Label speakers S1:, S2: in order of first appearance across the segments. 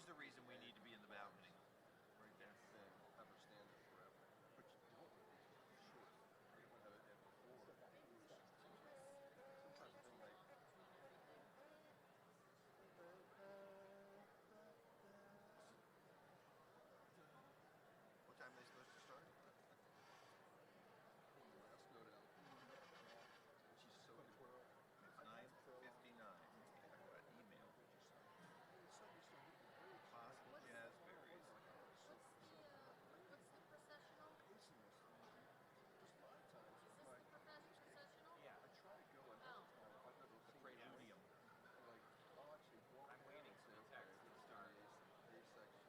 S1: the reason we need to be in the balcony. Right there.
S2: And have her stand there forever. But you don't want it short. You want to have it there before. Sometimes the thing like.
S1: What time are they supposed to start?
S2: Last note out. And she's so good.
S1: It's 9:59. I got an email. Possible Jazzberries.
S3: What's the processional? Is this the processional?
S1: Yeah.
S2: I try to go and I've never seen
S1: Preludium.
S2: Like, I'll actually walk.
S4: I'm waiting for the text to start.
S2: A section.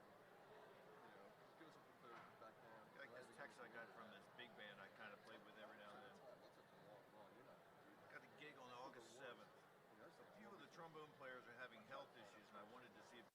S2: You know, as good as I can play back down.
S1: Like this text I got from this big band I kind of played with every now and then.
S2: That's such a long run. You're not.
S1: Got a gig on August 7th. A few of the trombone players are having health issues, and I wanted to see if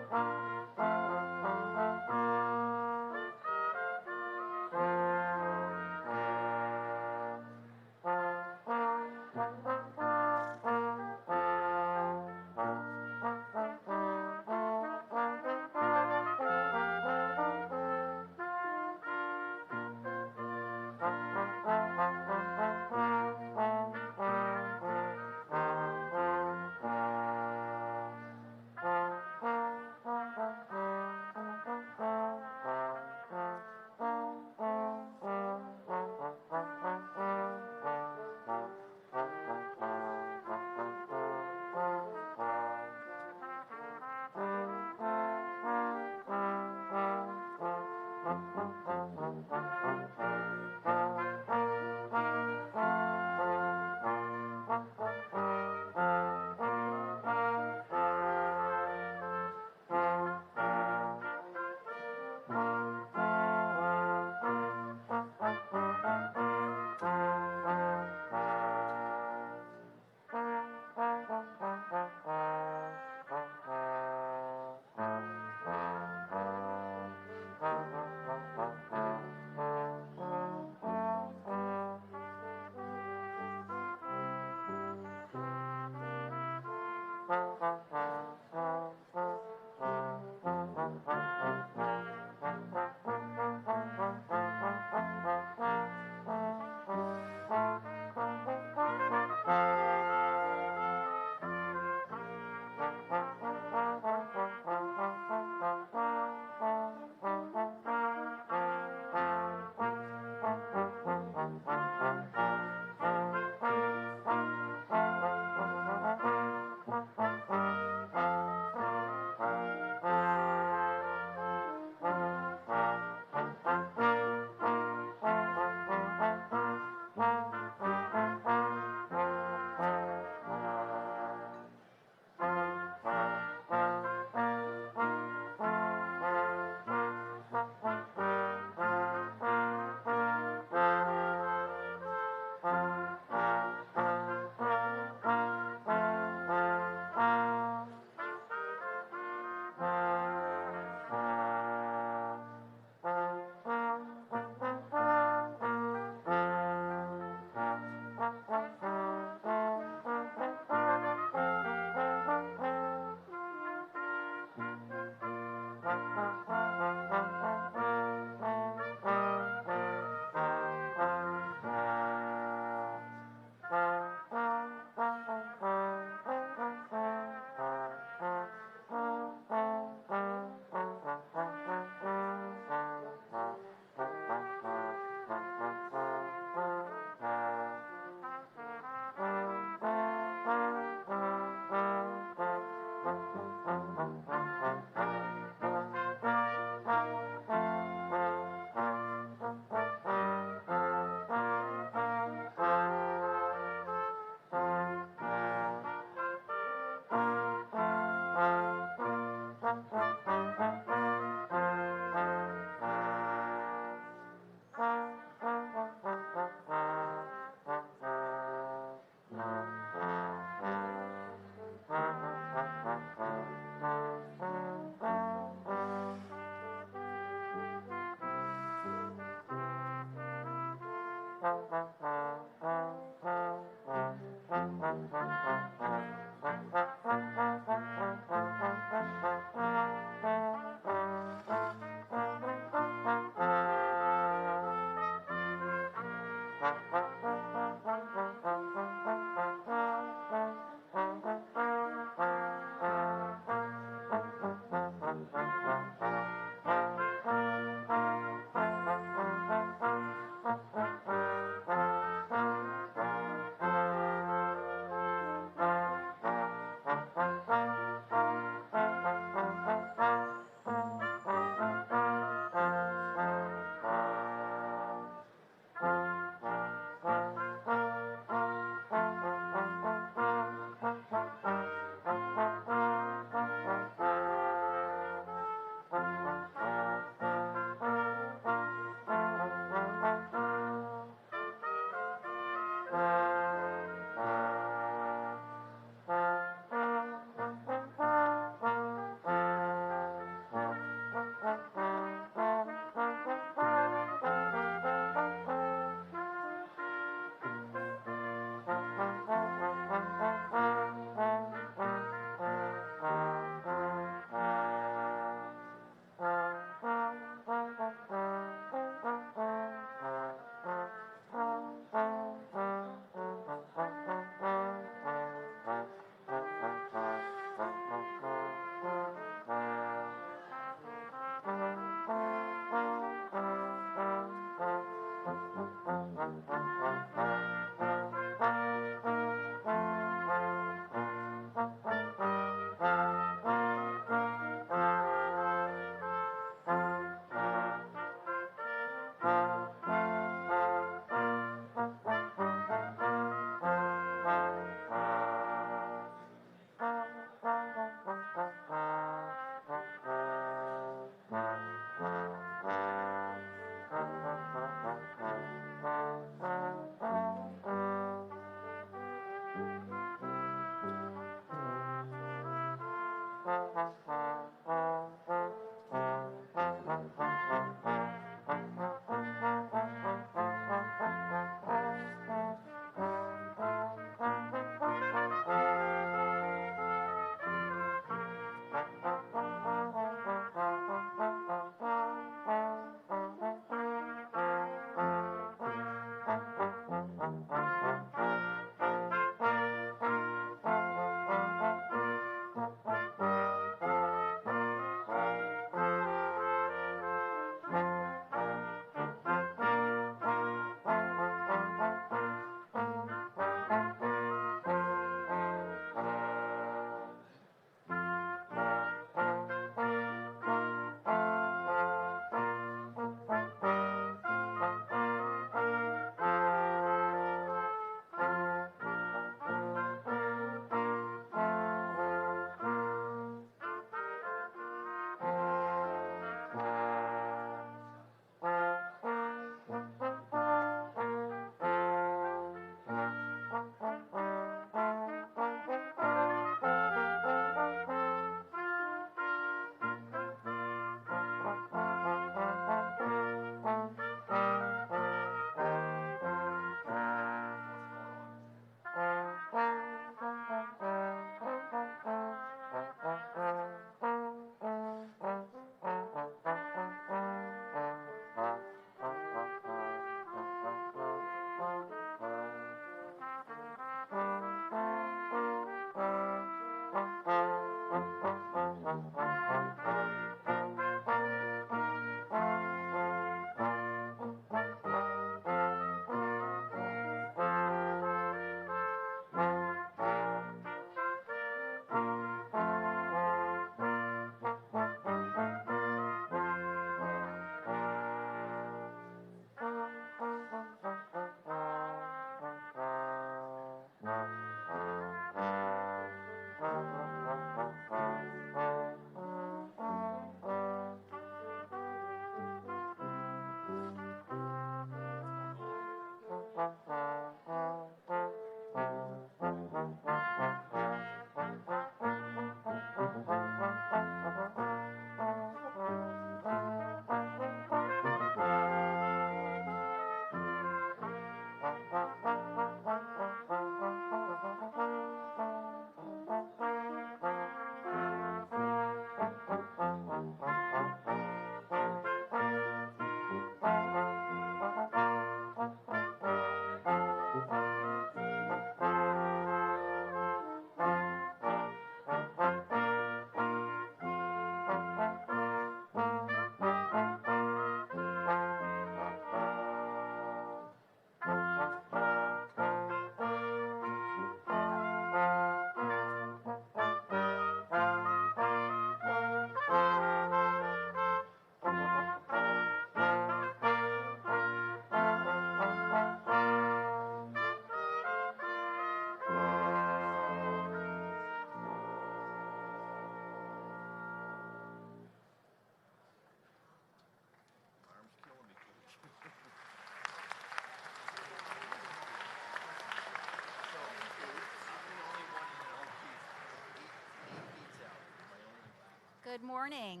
S5: Good morning.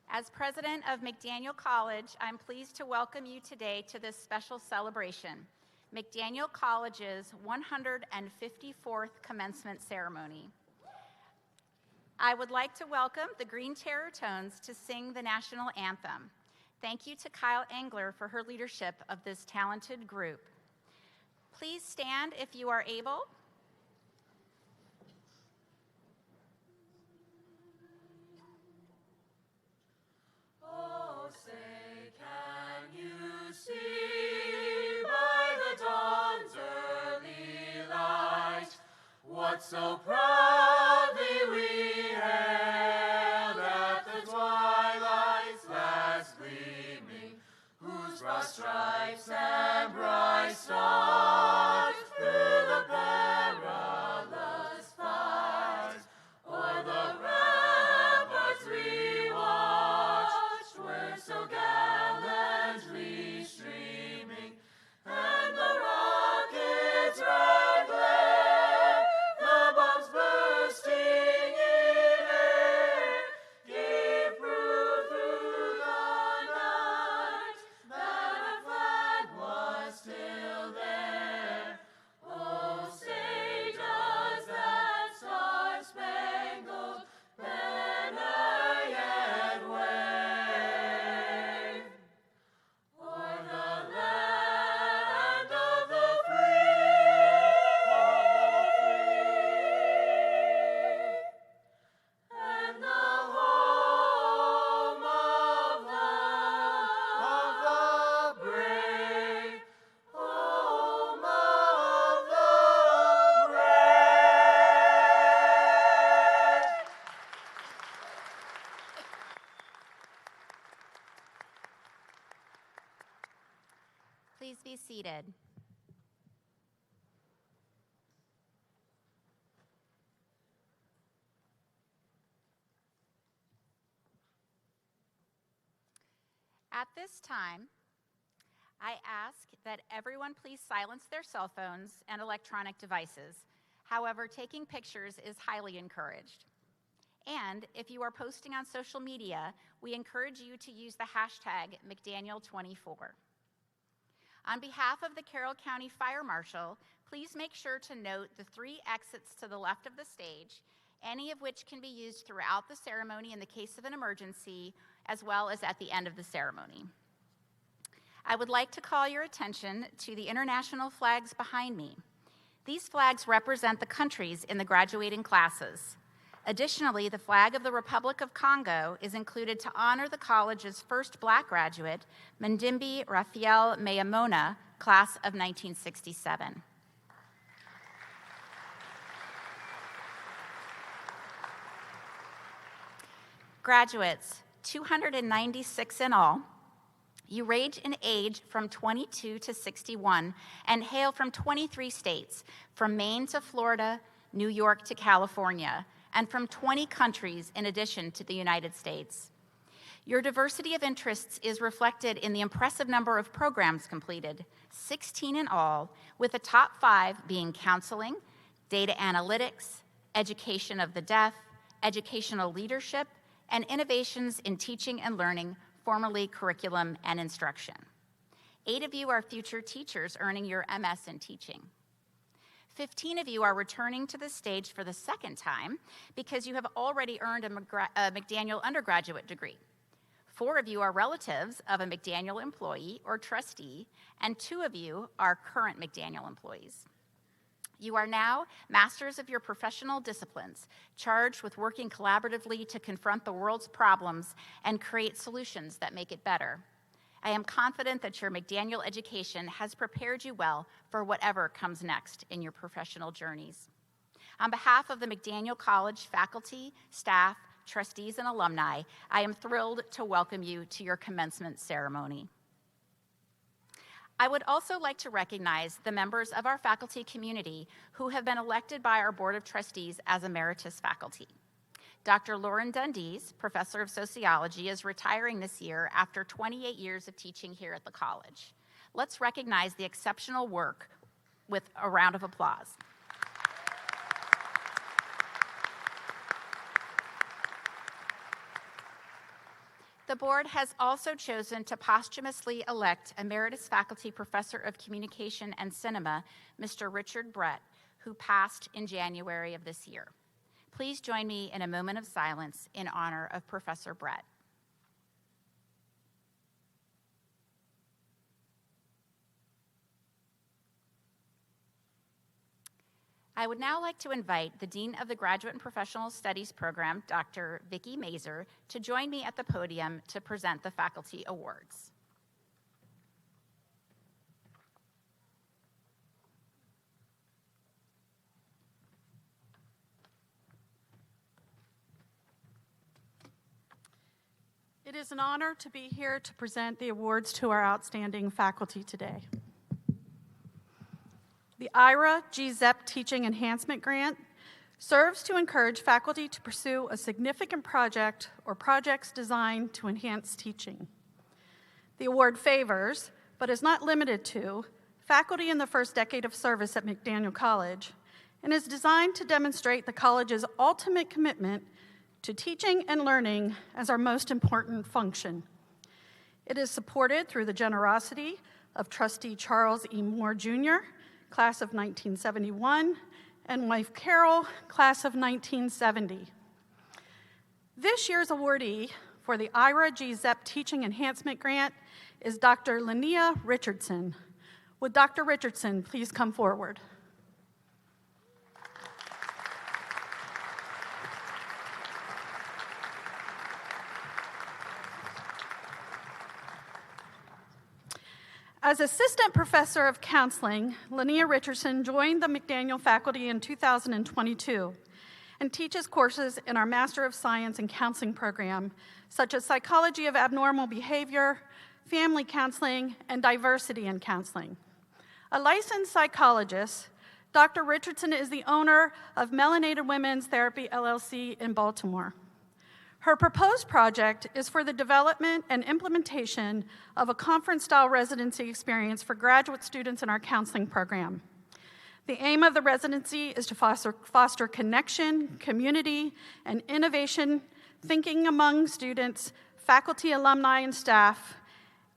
S5: As president of McDaniel College, I'm pleased to welcome you today to this special celebration, McDaniel College's 154th commencement ceremony. I would like to welcome the Green Terror Tones to sing the national anthem. Thank you to Kyle Engler for her leadership of this talented group. Please stand if you are able.
S6: Oh, say, can you see by the dawn's early light what so proudly we hailed at the twilight's last gleaming, whose broad stripes and bright stars through the perilous fight o'er the ramparts we watched were so gallantly streaming, and the rockets' red glare, the bombs bursting in air, gave proof through the night that our flag was still there. Oh, say does that star-spangled banner yet wave o'er the land of the free, and the home of the brave, home of the brave.
S5: Please be seated. At this time, I ask that everyone please silence their cell phones and electronic devices. However, taking pictures is highly encouraged. And if you are posting on social media, we encourage you to use the hashtag McDaniel24. On behalf of the Carroll County Fire Marshal, please make sure to note the 3 exits to the left of the stage, any of which can be used throughout the ceremony in the case of an emergency, as well as at the end of the ceremony. I would like to call your attention to the international flags behind me. These flags represent the countries in the graduating classes. Additionally, the flag of the Republic of Congo is included to honor the college's first Black graduate, Mndimbi Raphael Mayamona, class of 1967. Graduates, 296 in all, you range in age from 22 to 61 and hail from 23 states, from Maine to Florida, New York to California, and from 20 countries in addition to the United States. Your diversity of interests is reflected in the impressive number of programs completed, 16 in all, with the top 5 being counseling, data analytics, education of the deaf, educational leadership, and innovations in teaching and learning, formerly curriculum and instruction. 8 of you are future teachers earning your MS in teaching. 15 of you are returning to the stage for the second time because you have already earned a McDaniel undergraduate degree. 4 of you are relatives of a McDaniel employee or trustee, and 2 of you are current McDaniel employees. You are now masters of your professional disciplines, charged with working collaboratively to confront the world's problems and create solutions that make it better. I am confident that your McDaniel education has prepared you well for whatever comes next in your professional journeys. On behalf of the McDaniel College faculty, staff, trustees, and alumni, I am thrilled to welcome you to your commencement ceremony. I would also like to recognize the members of our faculty community who have been elected by our Board of Trustees as emeritus faculty. Dr. Lauren Dundees, Professor of Sociology, is retiring this year after 28 years of teaching here at the college. Let's recognize the exceptional work with a round of applause. The board has also chosen to posthumously elect Emeritus Faculty Professor of Communication and Cinema, Mr. Richard Brett, who passed in January of this year. Please join me in a moment of silence in honor of Professor Brett. I would now like to invite the Dean of the Graduate and Professional Studies Program, Dr. Vicki Mazer, to join me at the podium to present the faculty awards.
S7: It is an honor to be here to present the awards to our outstanding faculty today. The Ira G. Zepp Teaching Enhancement Grant serves to encourage faculty to pursue a significant project or projects designed to enhance teaching. The award favors, but is not limited to, faculty in the first decade of service at McDaniel College and is designed to demonstrate the college's ultimate commitment to teaching and learning as our most important function. It is supported through the generosity of Trustee Charles E. Moore, Jr., class of 1971, and wife Carol, class of 1970. This year's awardee for the Ira G. Zepp Teaching Enhancement Grant is Dr. Linnea Richardson. Would Dr. Richardson please come forward? As Assistant Professor of Counseling, Linnea Richardson joined the McDaniel faculty in 2022 and teaches courses in our Master of Science in Counseling program, such as Psychology of Abnormal Behavior, Family Counseling, and Diversity in Counseling. A licensed psychologist, Dr. Richardson is the owner of Melanated Women's Therapy, LLC in Baltimore. Her proposed project is for the development and implementation of a conference-style residency experience for graduate students in our counseling program. The aim of the residency is to foster connection, community, and innovation thinking among students, faculty, alumni, and staff.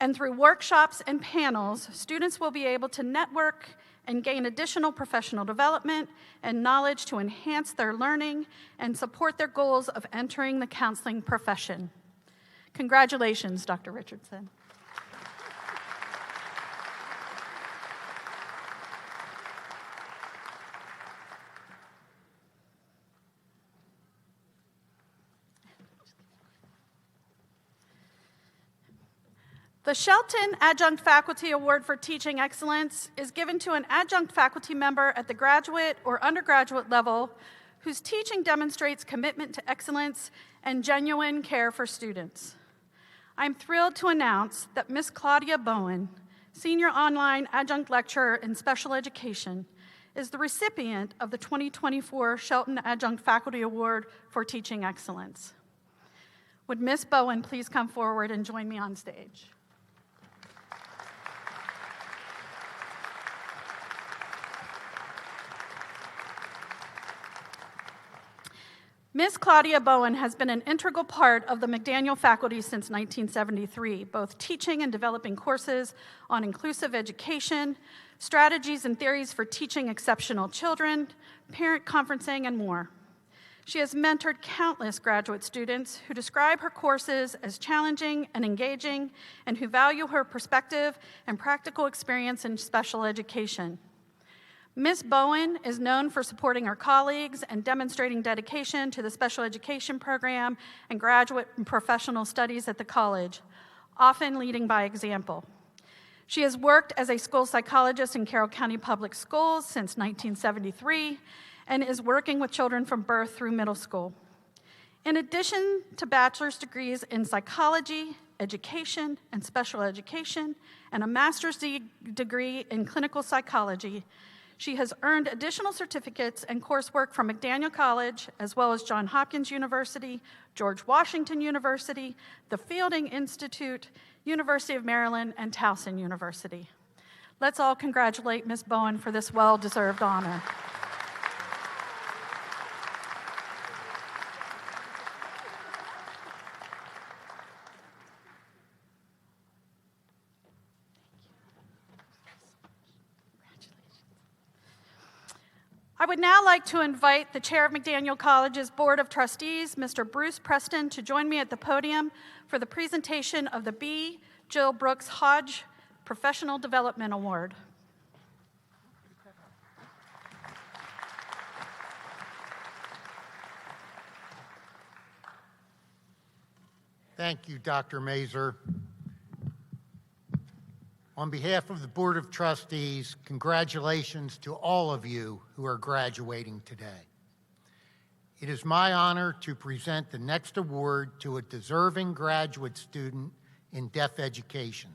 S7: And through workshops and panels, students will be able to network and gain additional professional development and knowledge to enhance their learning and support their goals of entering the counseling profession. Congratulations, Dr. Richardson. The Shelton Adjunct Faculty Award for Teaching Excellence is given to an adjunct faculty member at the graduate or undergraduate level whose teaching demonstrates commitment to excellence and genuine care for students. I'm thrilled to announce that Ms. Claudia Bowen, Senior Online Adjunct Lecturer in Special Education, is the recipient of the 2024 Shelton Adjunct Faculty Award for Teaching Excellence. Would Ms. Bowen please come forward and join me on stage? Ms. Claudia Bowen has been an integral part of the McDaniel faculty since 1973, both teaching and developing courses on inclusive education, strategies and theories for teaching exceptional children, parent conferencing, and more. She has mentored countless graduate students who describe her courses as challenging and engaging and who value her perspective and practical experience in special education. Ms. Bowen is known for supporting her colleagues and demonstrating dedication to the special education program and graduate and professional studies at the college, often leading by example. She has worked as a school psychologist in Carroll County Public Schools since 1973 and is working with children from birth through middle school. In addition to bachelor's degrees in psychology, education, and special education, and a master's degree in clinical psychology, she has earned additional certificates and coursework from McDaniel College, as well as Johns Hopkins University, George Washington University, the Fielding Institute, University of Maryland, and Towson University. Let's all congratulate Ms. Bowen for this well-deserved honor. I would now like to invite the chair of McDaniel College's Board of Trustees, Mr. Bruce Preston, to join me at the podium for the presentation of the B. Jill Brooks Hodge Professional Development Award.
S8: Thank you, Dr. Mazur. On behalf of the Board of Trustees, congratulations to all of you who are graduating today. It is my honor to present the next award to a deserving graduate student in deaf education.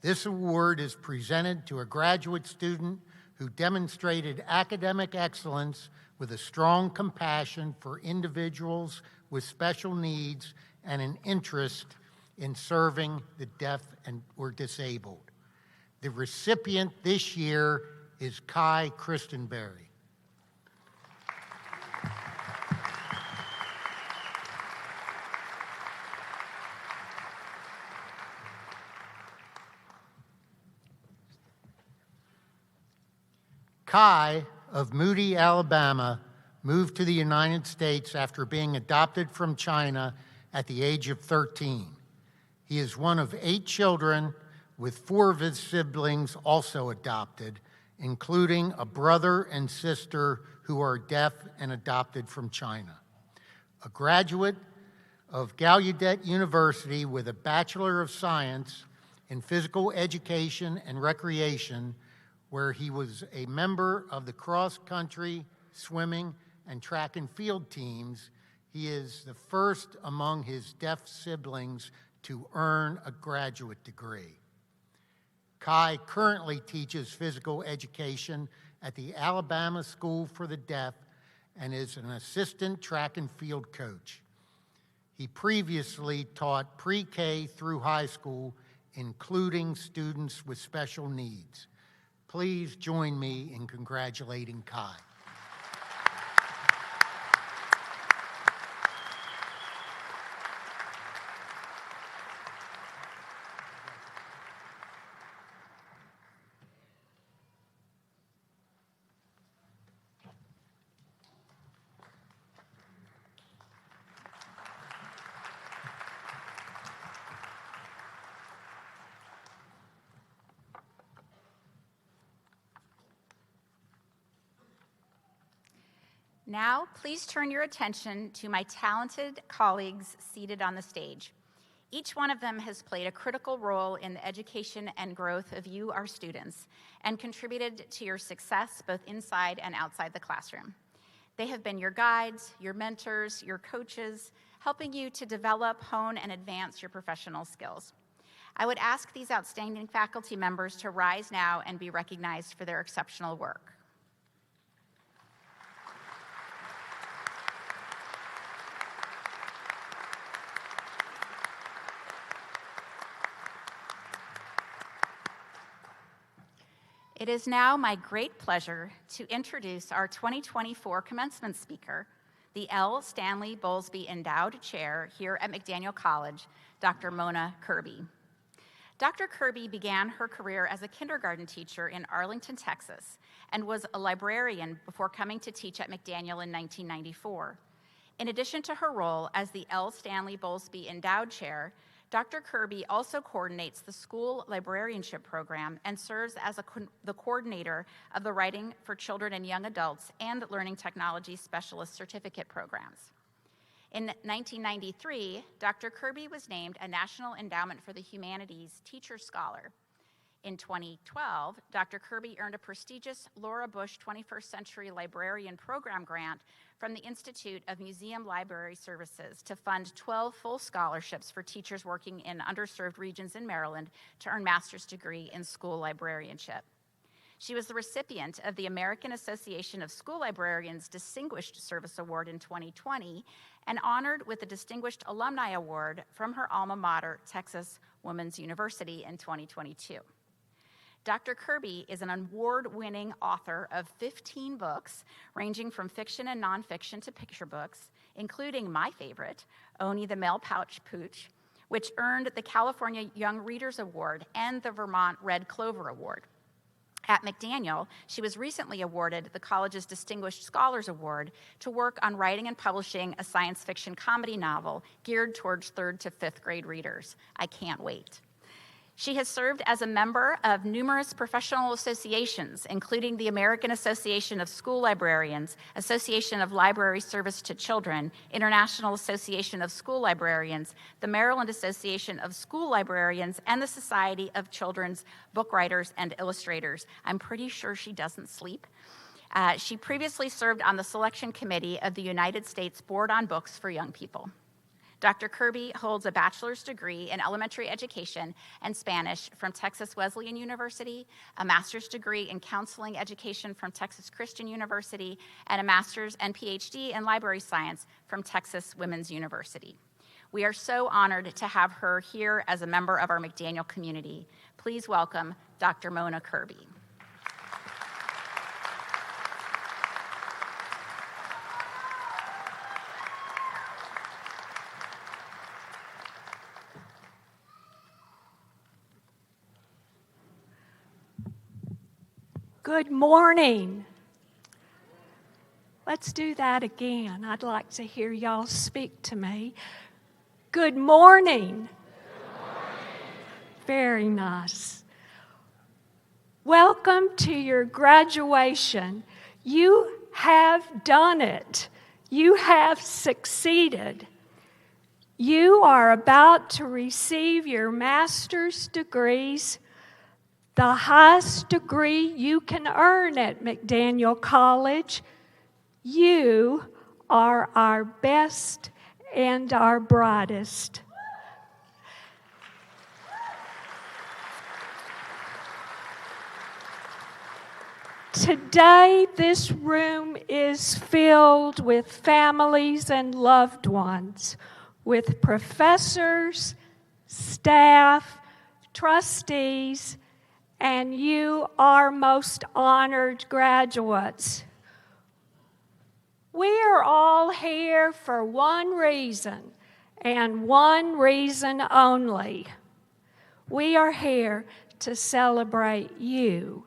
S8: This award is presented to a graduate student who demonstrated academic excellence with a strong compassion for individuals with special needs and an interest in serving the deaf or disabled. The recipient this year is Kai Christenberry. Kai of Moody, Alabama, moved to the United States after being adopted from China at the age of 13. He is one of 8 children, with 4 of his siblings also adopted, including a brother and sister who are deaf and adopted from China. A graduate of Gallaudet University with a Bachelor of Science in Physical Education and Recreation, where he was a member of the cross-country, swimming, and track and field teams. He is the first among his deaf siblings to earn a graduate degree. Kai currently teaches physical education at the Alabama School for the Deaf and is an assistant track and field coach. He previously taught pre-K through high school, including students with special needs. Please join me in congratulating Kai.
S5: Now, please turn your attention to my talented colleagues seated on the stage. Each one of them has played a critical role in the education and growth of you, our students, and contributed to your success both inside and outside the classroom. They have been your guides, your mentors, your coaches, helping you to develop, hone, and advance your professional skills. I would ask these outstanding faculty members to rise now and be recognized for their exceptional work. It is now my great pleasure to introduce our 2024 commencement speaker, the L. Stanley Bowlesby Endowed Chair here at McDaniel College, Dr. Mona Kirby. Dr. Kirby began her career as a kindergarten teacher in Arlington, Texas, and was a librarian before coming to teach at McDaniel in 1994. In addition to her role as the L. Stanley Bowlesby Endowed Chair, Dr. Kirby also coordinates the school librarianship program and serves as the coordinator of the Writing for Children and Young Adults and Learning Technology Specialist Certificate programs. In 1993, Dr. Kirby was named a National Endowment for the Humanities Teacher Scholar. In 2012, Dr. Kirby earned a prestigious Laura Bush 21st Century Librarian Program grant from the Institute of Museum Library Services to fund 12 full scholarships for teachers working in underserved regions in Maryland to earn master's degree in school librarianship. She was the recipient of the American Association of School Librarians Distinguished Service Award in 2020 and honored with the Distinguished Alumni Award from her alma mater, Texas Women's University, in 2022. Dr. Kirby is an award-winning author of 15 books, ranging from fiction and nonfiction to picture books, including my favorite, Oni the Male Pouch Pooch, which earned the California Young Readers Award and the Vermont Red Clover Award. At McDaniel, she was recently awarded the college's Distinguished Scholars Award to work on writing and publishing a science fiction comedy novel geared towards 3rd to 5th grade readers. I can't wait. She has served as a member of numerous professional associations, including the American Association of School Librarians, Association of Library Service to Children, International Association of School Librarians, the Maryland Association of School Librarians, and the Society of Children's Book Writers and Illustrators. I'm pretty sure she doesn't sleep. She previously served on the selection committee of the United States Board on Books for Young People. Dr. Kirby holds a bachelor's degree in elementary education and Spanish from Texas Wesleyan University, a master's degree in counseling education from Texas Christian University, and a master's and PhD in library science from Texas Women's University. We are so honored to have her here as a member of our McDaniel community. Please welcome Dr. Mona Kirby.
S9: Good morning. Let's do that again. I'd like to hear y'all speak to me. Good morning. Good morning. Very nice. Welcome to your graduation. You have done it. You have succeeded. You are about to receive your master's degrees, the highest degree you can earn at McDaniel College. You are our best and our brightest. Today, this room is filled with families and loved ones, with professors, staff, trustees, and you, our most honored graduates. We are all here for one reason, and one reason only. We are here to celebrate you.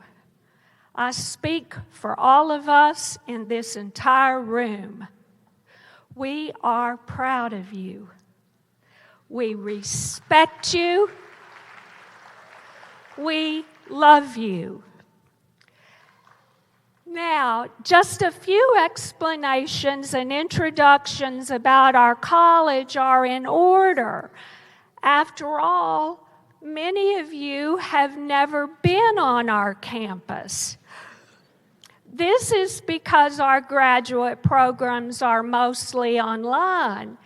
S9: I speak for all of us in this entire room. We are proud of you. We respect you. We love you. Now, just a few explanations and introductions about our college are in order. After all, many of you have never been on our campus. This is because our graduate programs are mostly online.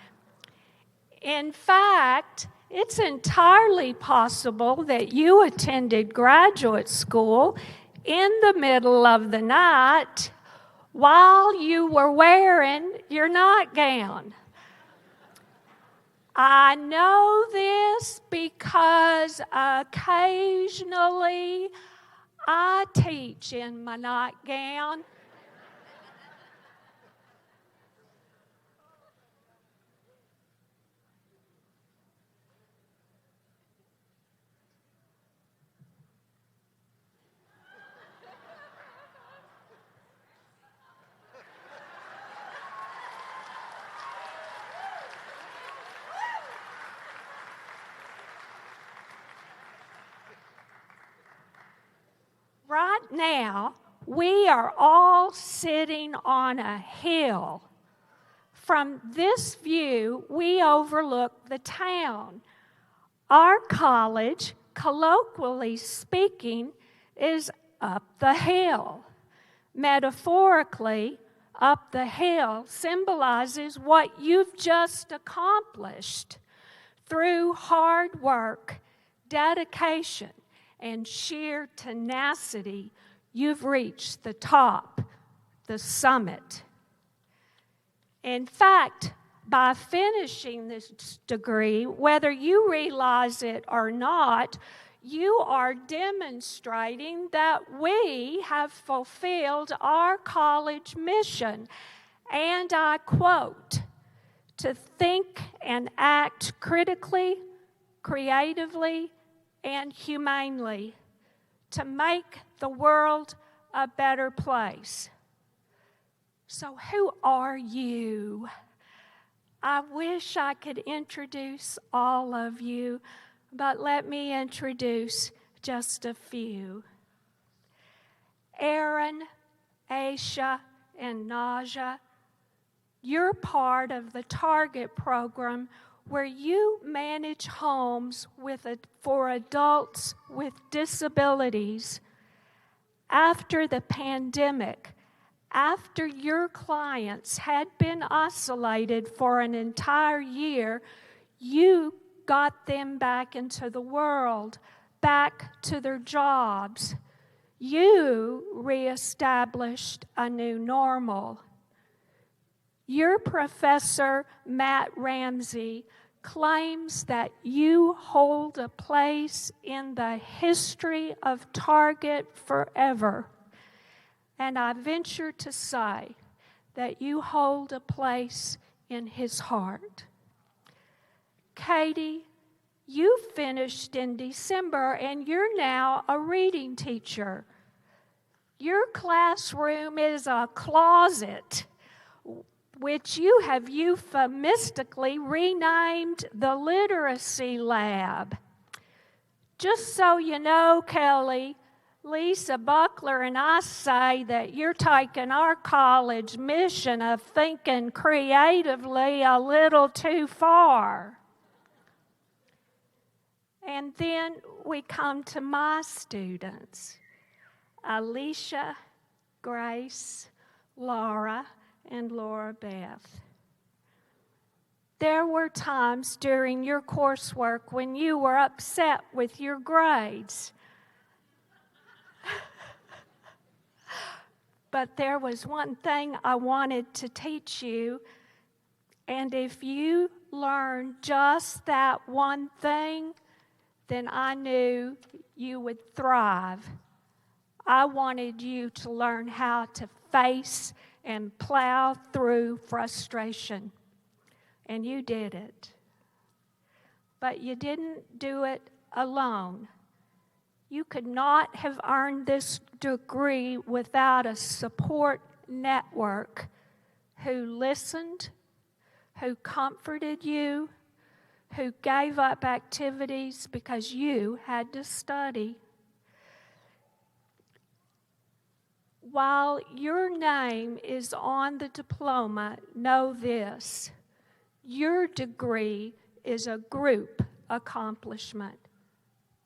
S9: In fact, it's entirely possible that you attended graduate school in the middle of the night while you were wearing your nightgown. I know this because occasionally I teach in my nightgown. Right now, we are all sitting on a hill. From this view, we overlook the town. Our college, colloquially speaking, is up the hill. Metaphorically, up the hill symbolizes what you've just accomplished. Through hard work, dedication, and sheer tenacity, you've reached the top, the summit. In fact, by finishing this degree, whether you realize it or not, you are demonstrating that we have fulfilled our college mission. And I quote, to think and act critically, creatively, and humanely, to make the world a better place. So who are you? I wish I could introduce all of you, but let me introduce just a few. Aaron, Aisha, and Naja, you're part of the Target program where you manage homes for adults with disabilities. After the pandemic, after your clients had been isolated for an entire year, you got them back into the world, back to their jobs. You reestablished a new normal. Your professor, Matt Ramsey, claims that you hold a place in the history of Target forever. And I venture to say that you hold a place in his heart. Katie, you finished in December and you're now a reading teacher. Your classroom is a closet, which you have euphemistically renamed the Literacy Lab. Just so you know, Kelly, Lisa Buckler and I say that you're taking our college mission of thinking creatively a little too far. And then we come to my students, Alicia, Grace, Laura, and Laura Beth. There were times during your coursework when you were upset with your grades. But there was one thing I wanted to teach you, and if you learned just that one thing, then I knew you would thrive. I wanted you to learn how to face and plow through frustration. And you did it. But you didn't do it alone. You could not have earned this degree without a support network who listened, who comforted you, who gave up activities because you had to study. While your name is on the diploma, know this: your degree is a group accomplishment.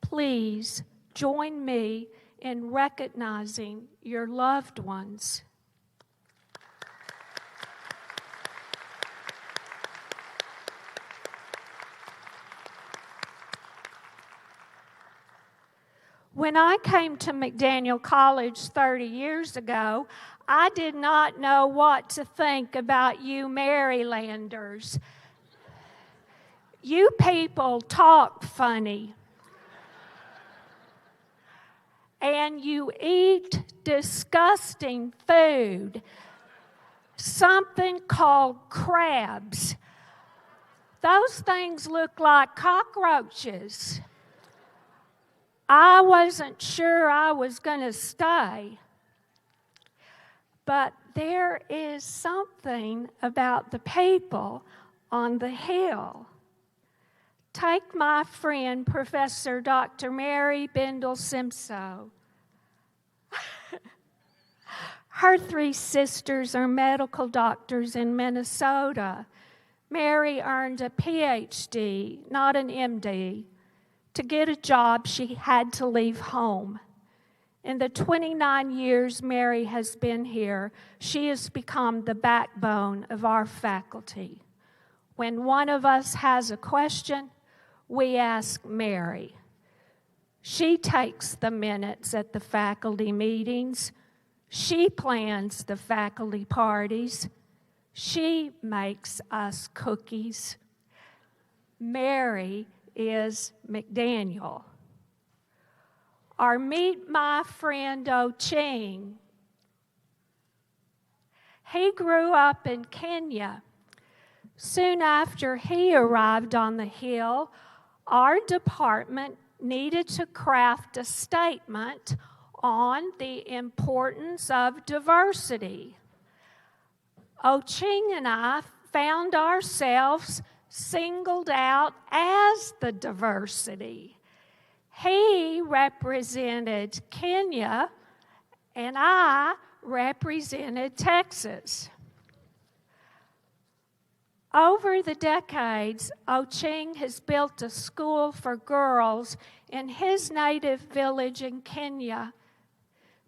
S9: Please join me in recognizing your loved ones. When I came to McDaniel College 30 years ago, I did not know what to think about you Marylanders. You people talk funny. And you eat disgusting food, something called crabs. Those things look like cockroaches. I wasn't sure I was going to stay. But there is something about the people on the hill. Take my friend, Professor Dr. Mary Bendel-Simpson. Her three sisters are medical doctors in Minnesota. Mary earned a PhD, not an MD. To get a job, she had to leave home. In the 29 years Mary has been here, she has become the backbone of our faculty. When one of us has a question, we ask Mary. She takes the minutes at the faculty meetings. She plans the faculty parties. She makes us cookies. Mary is McDaniel. Or meet my friend Oching. He grew up in Kenya. Soon after he arrived on the Hill, our department needed to craft a statement on the importance of diversity. Ching and I found ourselves singled out as the diversity. He represented Kenya, and I represented Texas. Over the decades, Ching has built a school for girls in his native village in Kenya.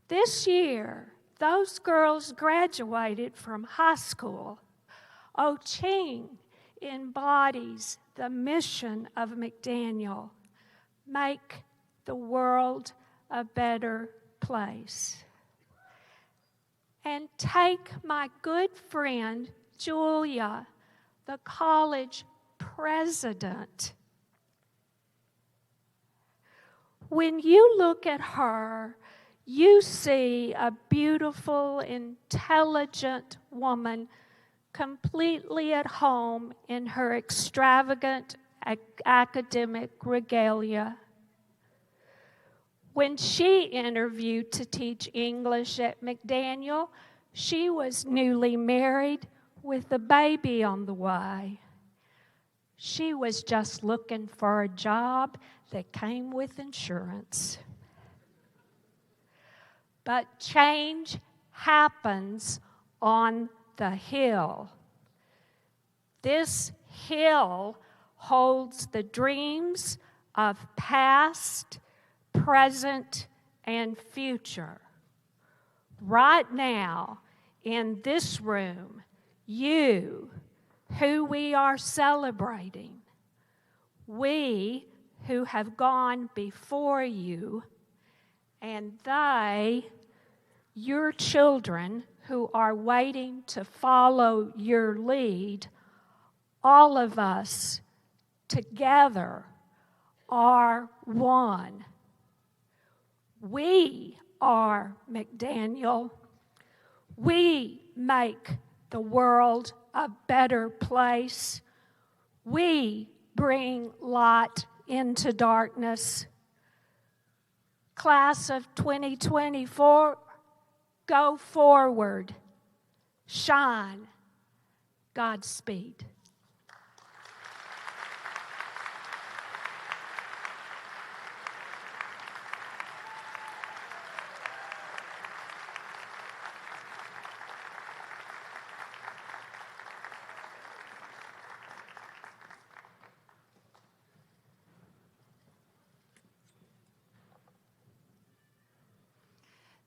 S9: This year, those girls graduated from high school. Ching embodies the mission of McDaniel: make the world a better place. And take my good friend Julia, the college president. When you look at her, you see a beautiful, intelligent woman completely at home in her extravagant academic regalia. When she interviewed to teach English at McDaniel, she was newly married with a baby on the way. She was just looking for a job that came with insurance. But change happens on the hill. This hill holds the dreams of past, present, and future. Right now, in this room, you, who we are celebrating, we who have gone before you, and they, your children who are waiting to follow your lead, all of us together are one. We are McDaniel. We make the world a better place. We bring light into darkness. Class of 2024, go forward, shine, Godspeed.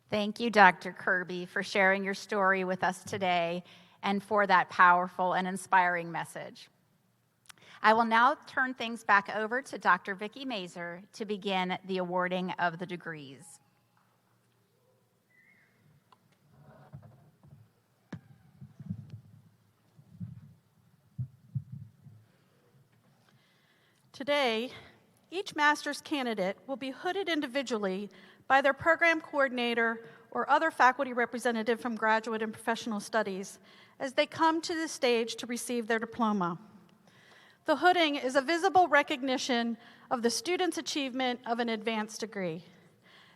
S5: Thank you, Dr. Kirby, for sharing your story with us today and for that powerful and inspiring message. I will now turn things back over to Dr. Vicki Mazer to begin the awarding of the degrees.
S7: Today, each master's candidate will be hooded individually by their program coordinator or other faculty representative from graduate and professional studies as they come to the stage to receive their diploma. The hooding is a visible recognition of the student's achievement of an advanced degree.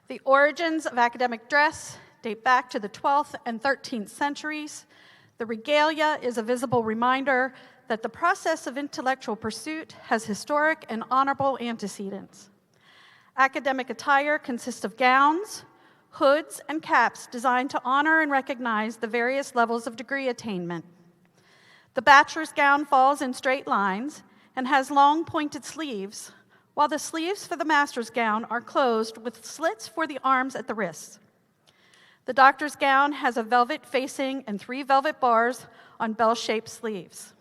S7: The origins of academic dress date back to the 12th and 13th centuries. The regalia is a visible reminder that the process of intellectual pursuit has historic and honorable antecedents. Academic attire consists of gowns, hoods, and caps designed to honor and recognize the various levels of degree attainment. The bachelor's gown falls in straight lines and has long pointed sleeves, while the sleeves for the master's gown are closed with slits for the arms at the wrists. The doctor's gown has a velvet facing and 3 velvet bars on bell-shaped sleeves.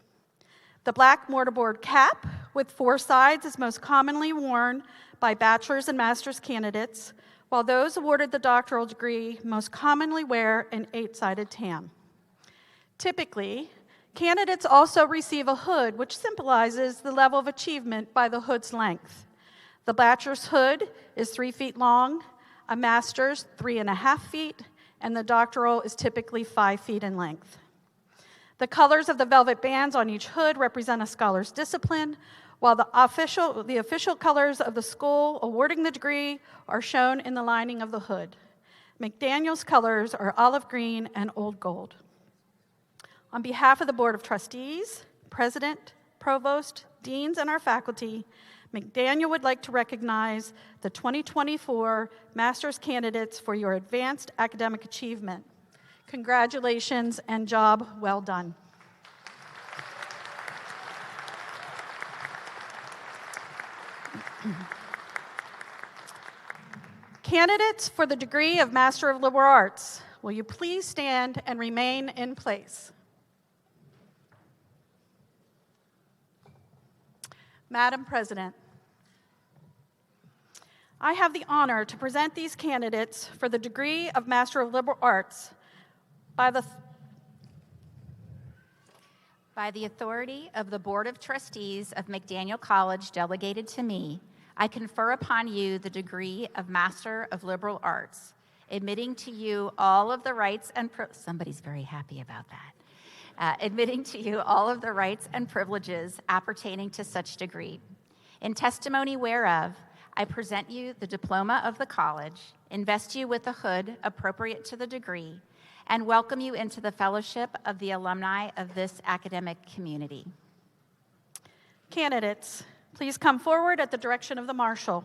S7: The black mortarboard cap with 4 sides is most commonly worn by bachelor's and master's candidates, while those awarded the doctoral degree most commonly wear an 8-sided tam. Typically, candidates also receive a hood, which symbolizes the level of achievement by the hood's length. The bachelor's hood is 3 feet long, a master's 3.5 feet, and the doctoral is typically 5 feet in length. The colors of the velvet bands on each hood represent a scholar's discipline, while the official colors of the school awarding the degree are shown in the lining of the hood. McDaniel's colors are olive green and old gold. On behalf of the Board of Trustees, President, Provost, Deans, and our faculty, McDaniel would like to recognize the 2024 Master's candidates for your advanced academic achievement. Congratulations and job well done. Candidates for the degree of Master of Liberal Arts, will you please stand and remain in place? Madam President, I have the honor to present these candidates for the degree of Master of Liberal Arts by the authority of the Board of Trustees of McDaniel College delegated to me. I confer upon you the degree of Master of Liberal Arts, admitting to you all of the rights and somebody's very happy about that. Admitting to you all of the rights and privileges appertaining to such degree. In testimony whereof, I present you the diploma of the college, invest you with a hood appropriate to the degree, and welcome you into the fellowship of the alumni of this academic community. Candidates, please come forward at the direction of the marshal.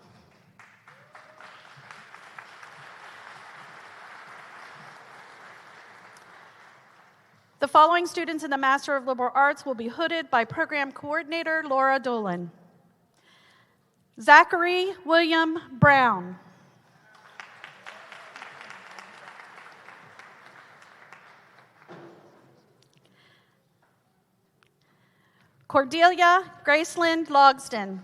S7: The following students in the Master of Liberal Arts will be hooded by Program Coordinator Laura Dolan. Zachary William Brown. Cordelia Graceland Logsden.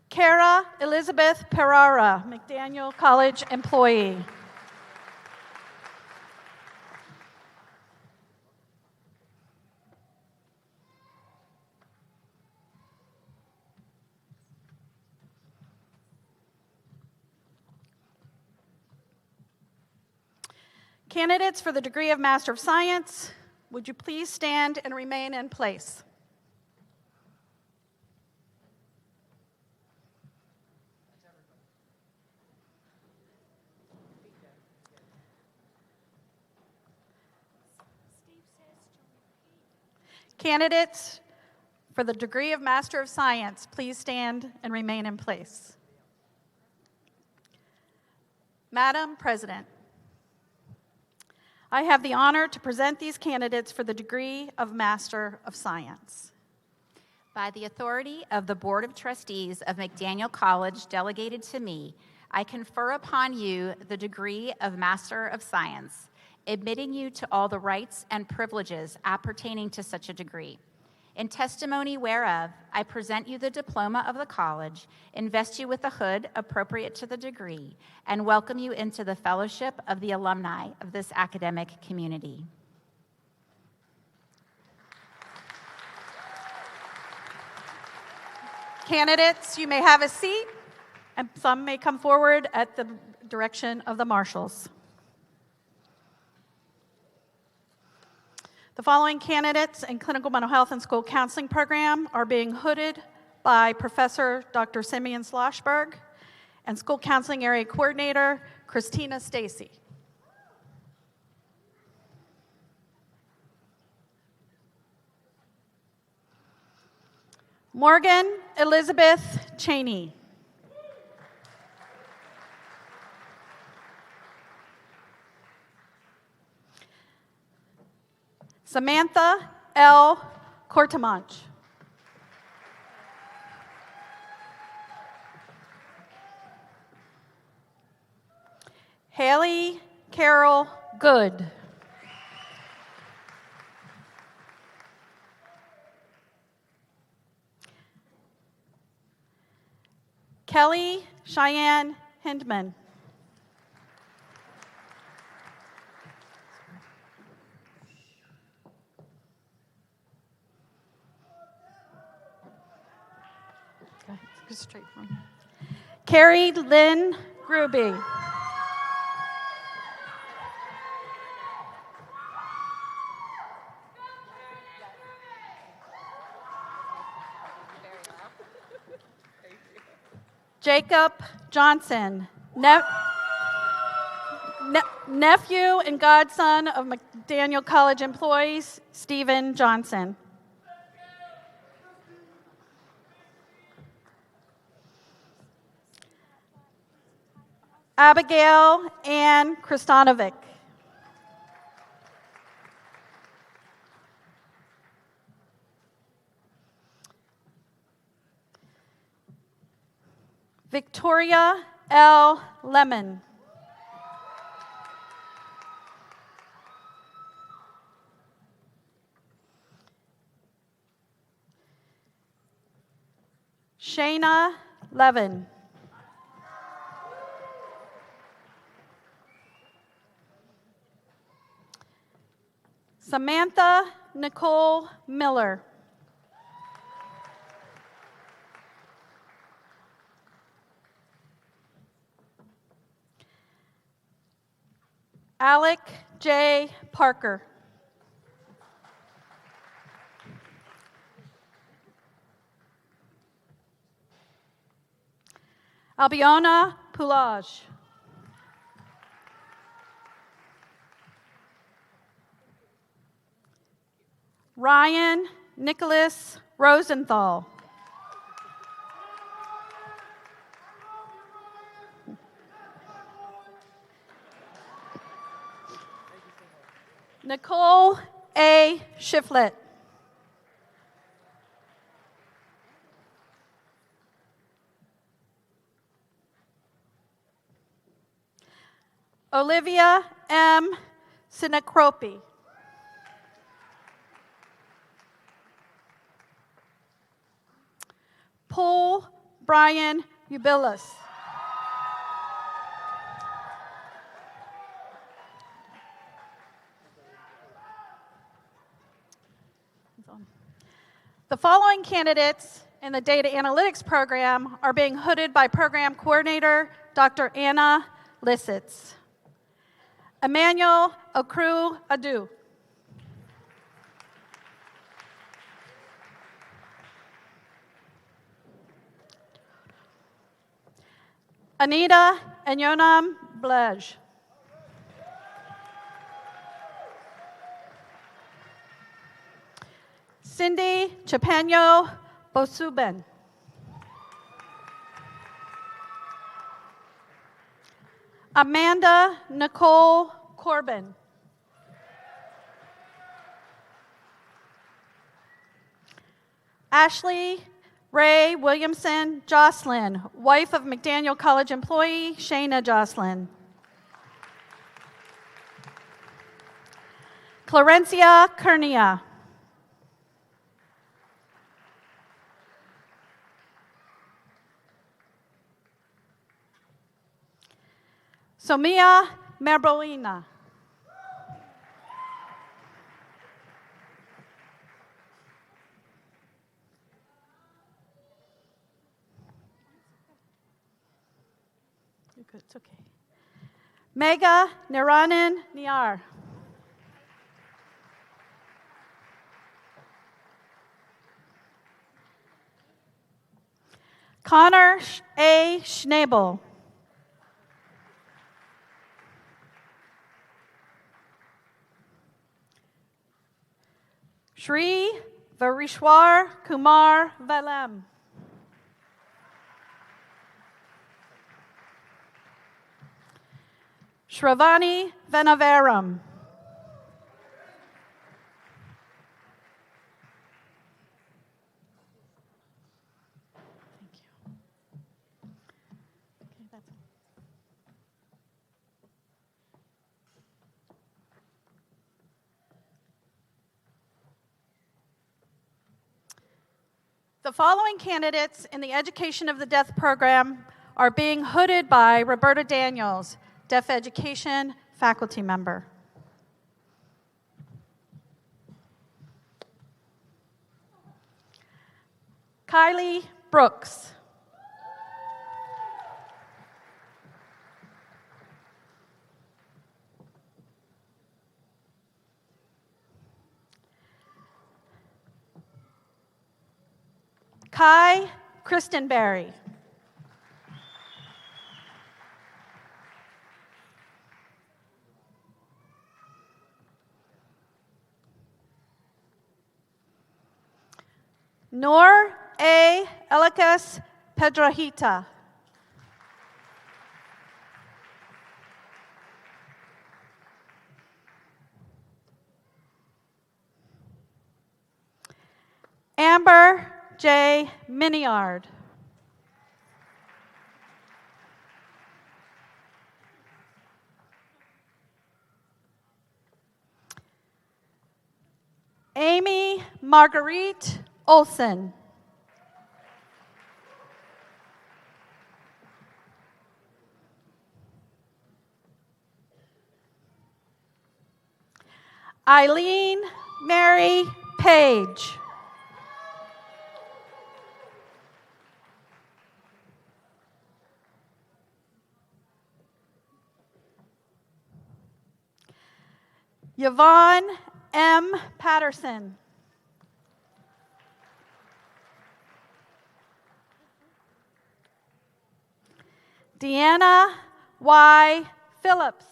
S7: Kara Elizabeth Perara, McDaniel College employee. Candidates for the degree of Master of Science, would you please stand and remain in place? Candidates for the degree of Master of Science, please stand and remain in place. Madam President, I have the honor to present these candidates for the degree of Master of Science. By the authority of the Board of Trustees of McDaniel College delegated to me, I confer upon you the degree of Master of Science, admitting you to all the rights and privileges appertaining to such a degree. In testimony whereof, I present you the diploma of the college, invest you with a hood appropriate to the degree, and welcome you into the fellowship of the alumni of this academic community. Candidates, you may have a seat, and some may come forward at the direction of the marshals. The following candidates in clinical mental health and school counseling program are being hooded by Professor Dr. Simeon Sloshberg and School Counseling Area Coordinator Christina Stacy. Morgan Elizabeth Cheney. Samantha L. Cortamanch. Haley Carol Good. Kelly Cheyenne Hindman. Straight from Carrie Lynn Gruby. Jacob Johnson, nephew and godson of McDaniel College employees, Stephen Johnson. Abigail Ann Kristanovic. Victoria L. Lemon. Shayna Levin. Samantha Nicole Miller. Alec J. Parker. Albiona Poulage. Ryan Nicholas Rosenthal. Nicole A. Shiflett. Olivia M. Sinacropi. Paul Brian Ubilis. The following candidates in the data analytics program are being hooded by program coordinator Dr. Anna Lissitz. Emmanuel Okru Adu. Anita Anyonam Blej. Cindy Chapeno Bosuben. Amanda Nicole Corbin. Ashley Ray Williamson Jocelyn, wife of McDaniel College employee Shayna Jocelyn. Clarencia Kernia. Somia Merbolina. You're good, it's okay. Mega Naranan Niar. Connor A. Schnabel. Shri Varishwar Kumar Valem. Shravani Venavaram. The following candidates in the Education of the Deaf program are being hooded by Roberta Daniels, Deaf Education faculty member. Kylie Brooks. Kai Kristenberry. Nor A. Elikas Pedrahita. Amber J. Miniard. Amy Marguerite Olson. Eileen Mary Page. Yvonne M. Patterson. Deanna Y. Phillips.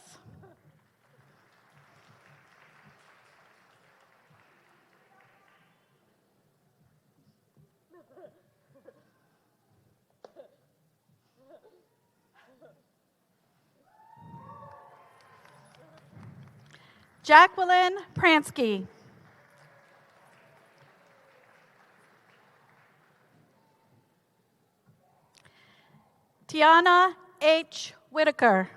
S7: Jacqueline Pransky. Tiana H. Whitaker.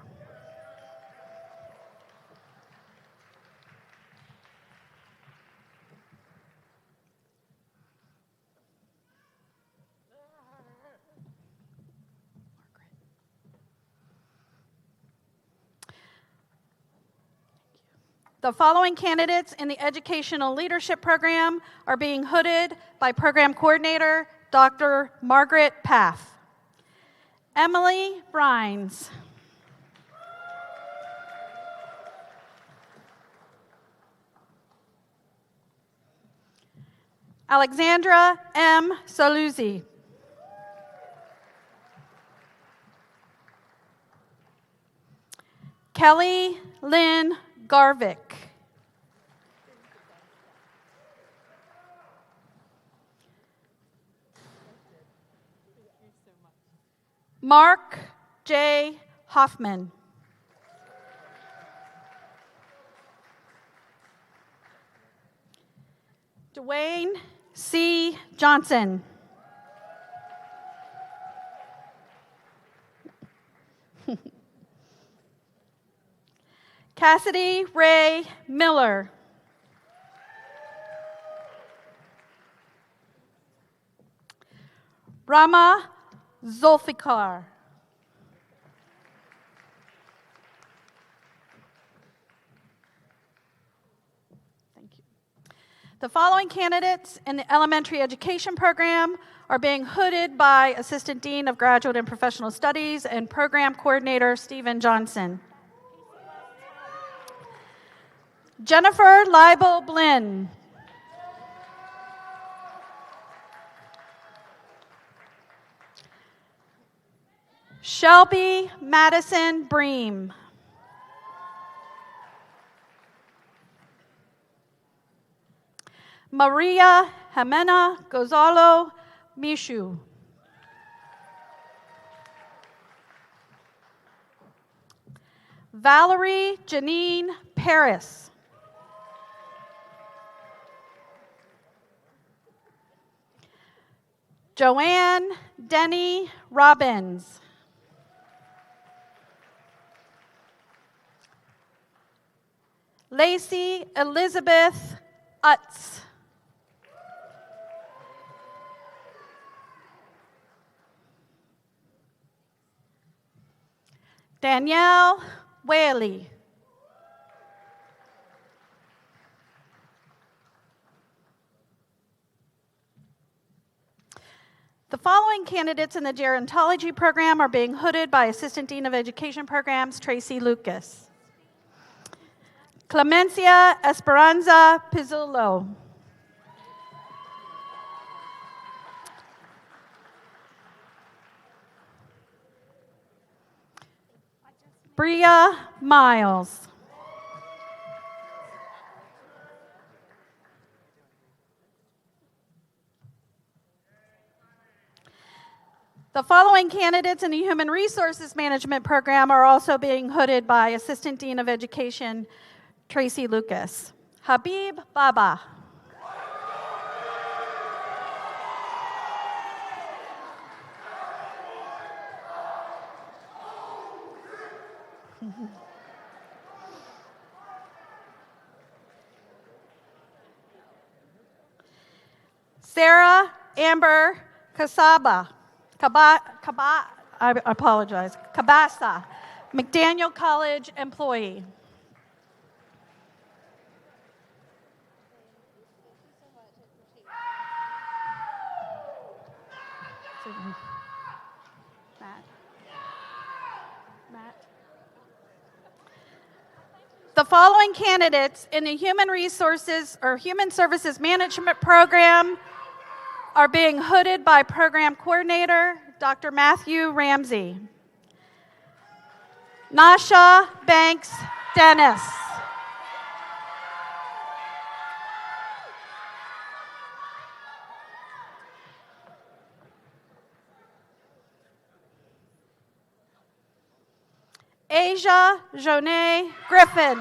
S7: The following candidates in the Educational Leadership Program are being hooded by Program Coordinator Dr. Margaret Paff. Emily Brines. Alexandra M. Saluzzi. Kelly Lynn Garvick. Mark J. Hoffman. Dwayne C. Johnson. Cassidy Ray Miller. Rama Zulfikar. Thank you. The following candidates in the Elementary Education Program are being hooded by Assistant Dean of Graduate and Professional Studies and Program Coordinator Stephen Johnson. Jennifer Leibel Blinn. Shelby Madison Bream. Maria Jimena Gonzalo Mishu. Valerie Janine Paris. Joanne Denny Robbins. Lacey Elizabeth Utz. Danielle Whaley. The following candidates in the gerontology program are being hooded by Assistant Dean of Education Programs Tracy Lucas. Clemencia Esperanza Pizzullo. Bria Miles. The following candidates in the Human Resources Management program are also being hooded by Assistant Dean of Education Tracy Lucas. Habib Baba. Sarah Amber Casaba. I apologize. Cabasa, McDaniel College employee. Matt. The following candidates in the Human Resources or Human Services Management program are being hooded by Program Coordinator Dr. Matthew Ramsey. Nasha Banks Dennis. Asia Jonet Griffin.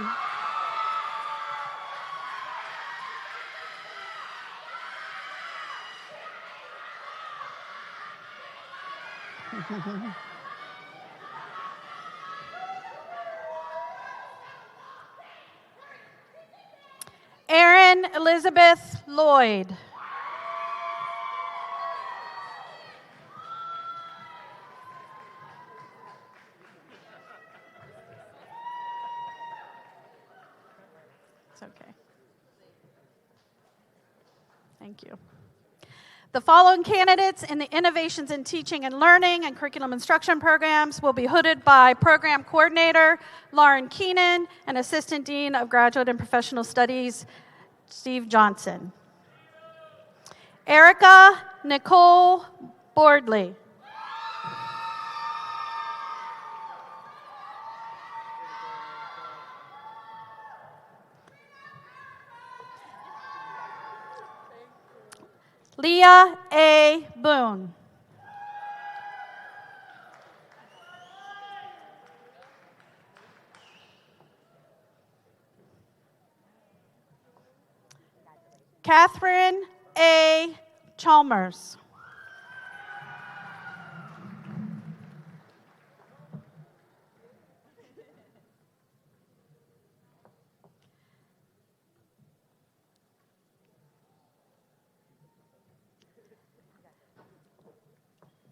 S7: Erin Elizabeth Lloyd. It's okay. Thank you. The following candidates in the Innovations in Teaching and Learning and Curriculum Instruction programs will be hooded by Program Coordinator Lauren Keenan and Assistant Dean of Graduate and Professional Studies Steve Johnson. Erica Nicole Bordley. Leah A. Boone. Catherine A. Chalmers.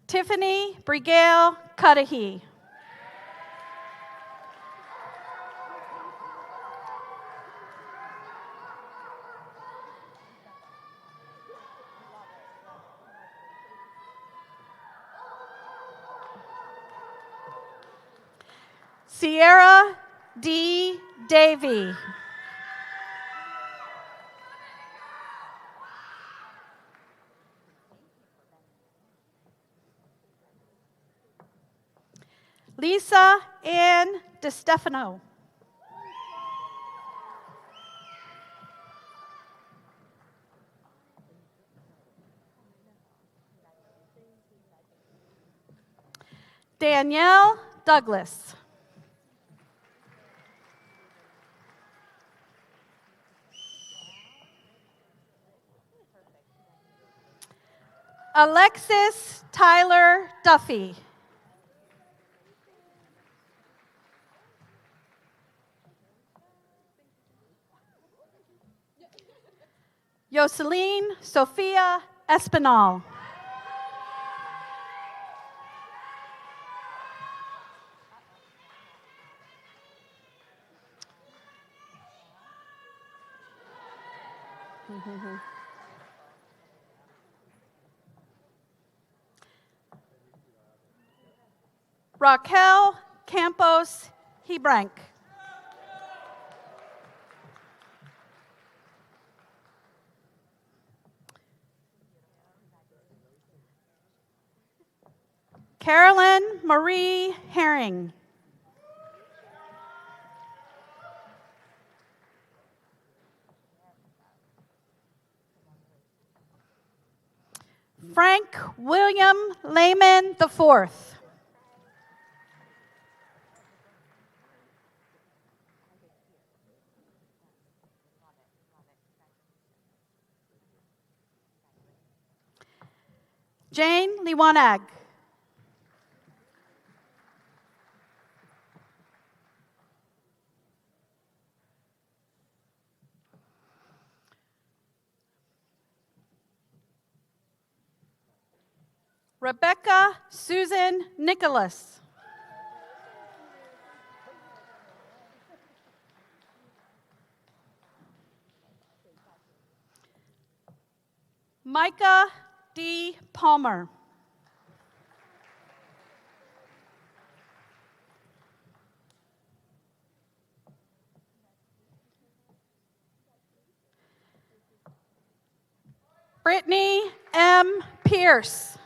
S7: Tiffany Brigale Cudahy. Sierra D. Davy. Lisa Ann DeStefano. Danielle Douglas. Alexis Tyler Duffy. Yoseline Sophia Espinal. Raquel Campos Hebrank. Carolyn Marie Herring. Frank William Lehman IV. Jane Liwanag. Rebecca Susan Nicholas. Micah D. Palmer. Brittany M. Pierce.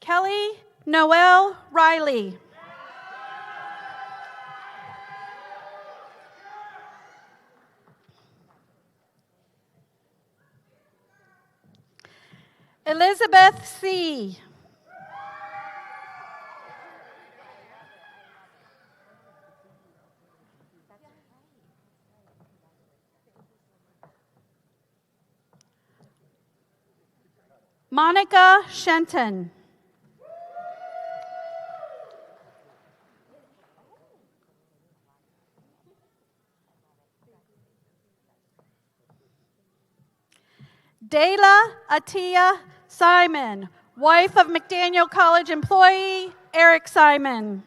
S7: Kelly Noel Riley. Elizabeth C. Monica Shenton. Dayla Atia Simon, wife of McDaniel College employee Eric Simon.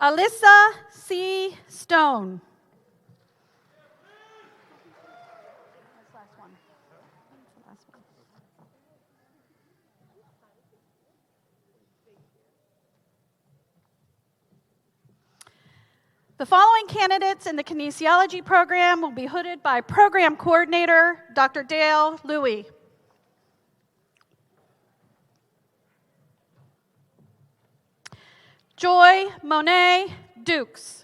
S7: Alyssa C. Stone. The following candidates in the kinesiology program will be hooded by program coordinator, Dr. Dale Louie. Joy Monet Dukes.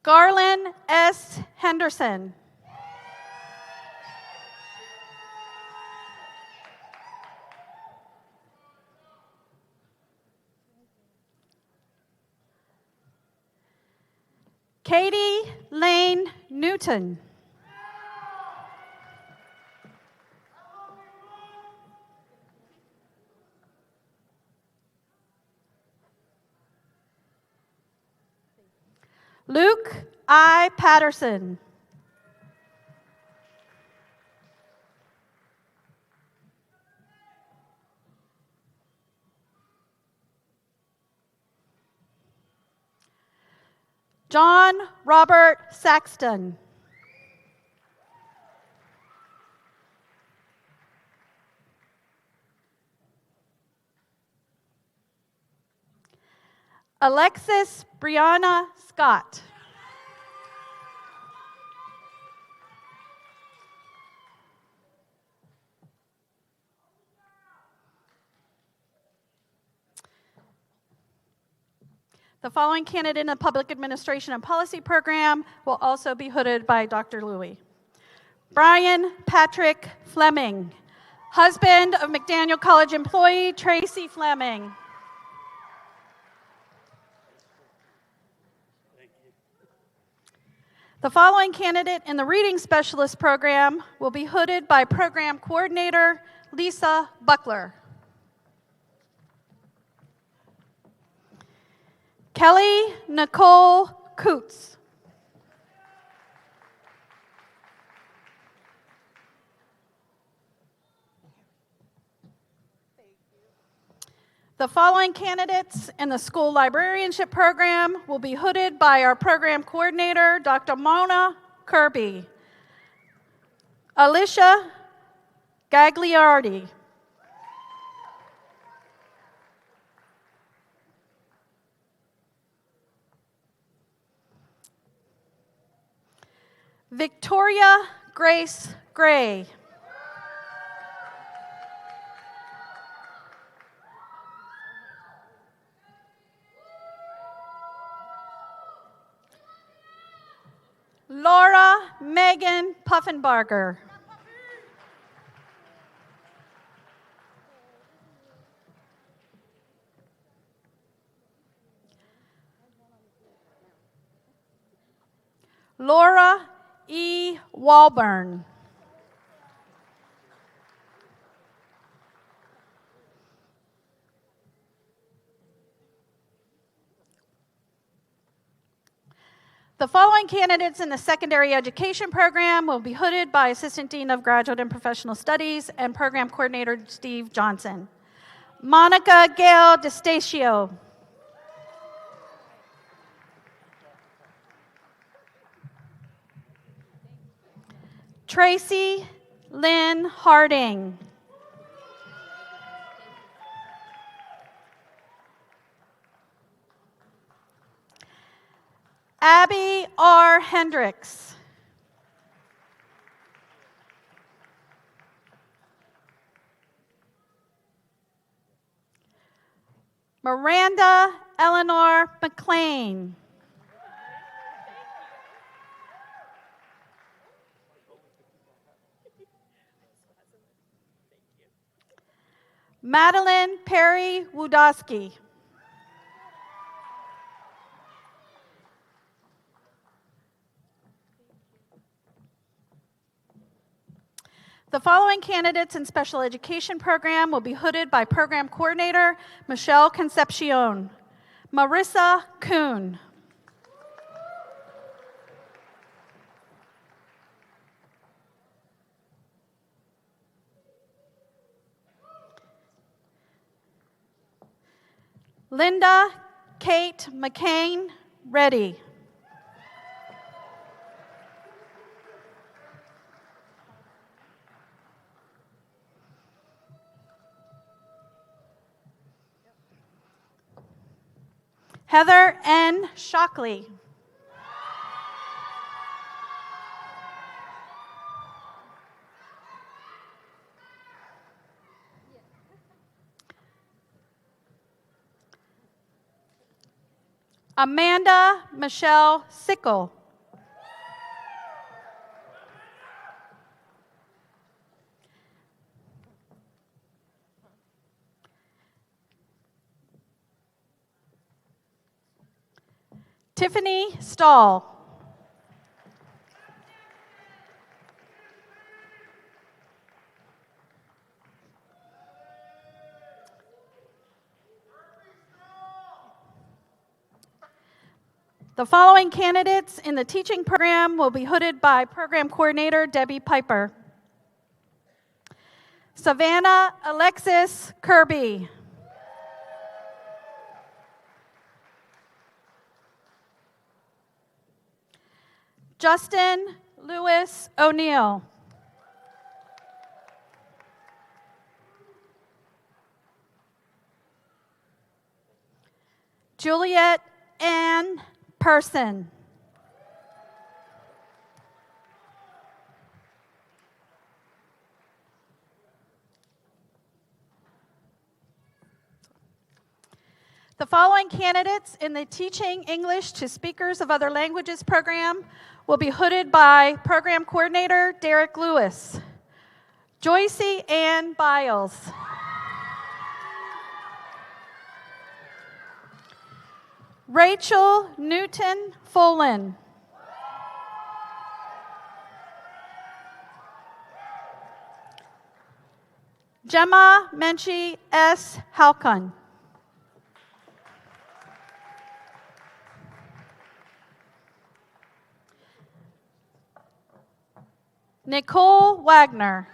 S7: Garland S. Henderson. Katie Lane Newton. Luke I. Patterson. John Robert Saxton. Alexis Brianna Scott. The following candidate in the Public Administration and Policy program will also be hooded by Dr. Louie. Brian Patrick Fleming, husband of McDaniel College employee Tracy Fleming. The following candidate in the Reading Specialist program will be hooded by program coordinator Lisa Buckler. Kelly Nicole Coots. The following candidates in the school librarianship program will be hooded by our program coordinator, Dr. Mona Kirby. Alicia Gagliardi. Victoria Grace Gray. Laura Megan Puffenbarger. Laura E. Walburn. The following candidates in the secondary education program will be hooded by Assistant Dean of Graduate and Professional Studies and Program Coordinator Steve Johnson. Monica Gail DeStacio. Tracy Lynn Harding. Abby R. Hendricks. Miranda Eleanor McLean. Madeline Perry Wudowski. The following candidates in special education program will be hooded by Program Coordinator Michelle Concepcion. Marissa Kuhn. Linda Kate McCain Reddy. Heather N. Shockley. Amanda Michelle Sickle. Tiffany Stahl. The following candidates in the teaching program will be hooded by Program Coordinator Debbie Piper. Savannah Alexis Kirby. Justin Lewis O'Neill. Juliet Ann Person. The following candidates in the Teaching English to Speakers of Other Languages program will be hooded by Program Coordinator Derek Lewis. Joycey Ann Biles. Rachel Newton Folan. Gemma Menchie S. Halcon. Nicole Wagner.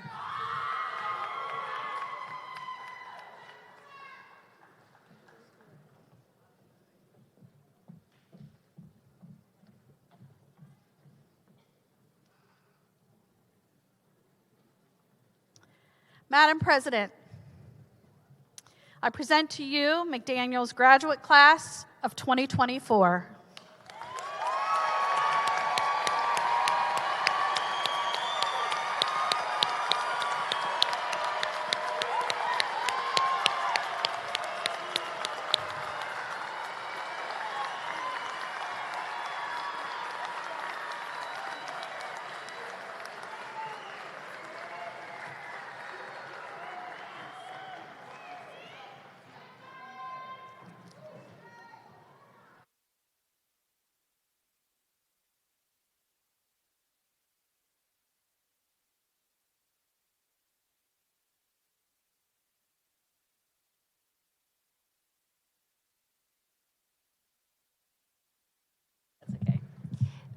S7: Madam President, I present to you McDaniel's graduate class of 2024.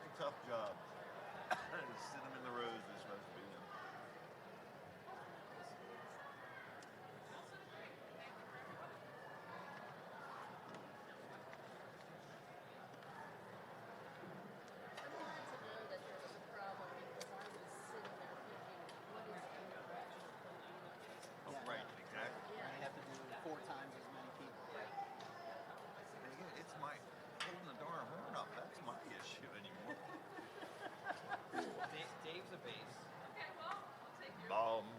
S1: That's a tough job. Sit them in the rows they're supposed to be.